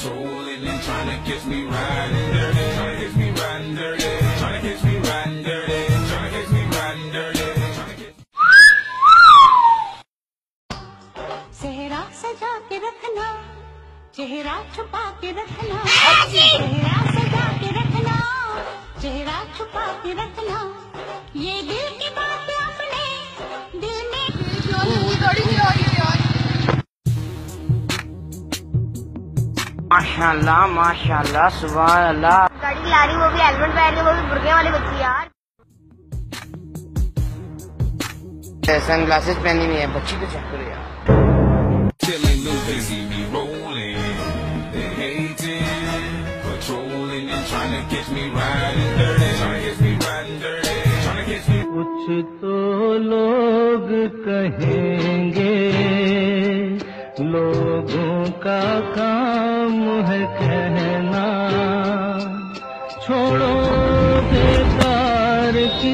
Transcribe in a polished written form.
patrolling and trying to catch me riding dirty, trying to catch me riding dirty, trying to catch me riding dirty, trying to catch me riding dirty, trying to catch. चेहरा सजा के रखना, चेहरा छुपा के रखना, चेहरा सजा के रखना, चेहरा छुपा के रखना, ये दिल की बात अपने दिल में। माशाल्लाह माशाल्लाह सुभान अल्लाह। गाड़ी ला रही, वो भी हेलमेट पहन के, वो भी बुर्के वाली बच्ची यार। सन ग्लासेस पहनी हुई है बच्ची को, चेक करो यार। Telling them they see me rolling, they hating, patrolling and trying to catch me riding dirty, trying to catch me riding dirty, trying to catch me. कुछ तो लोग कहेंगे, लोगों का काम है कहना, छोड़ो बेकार की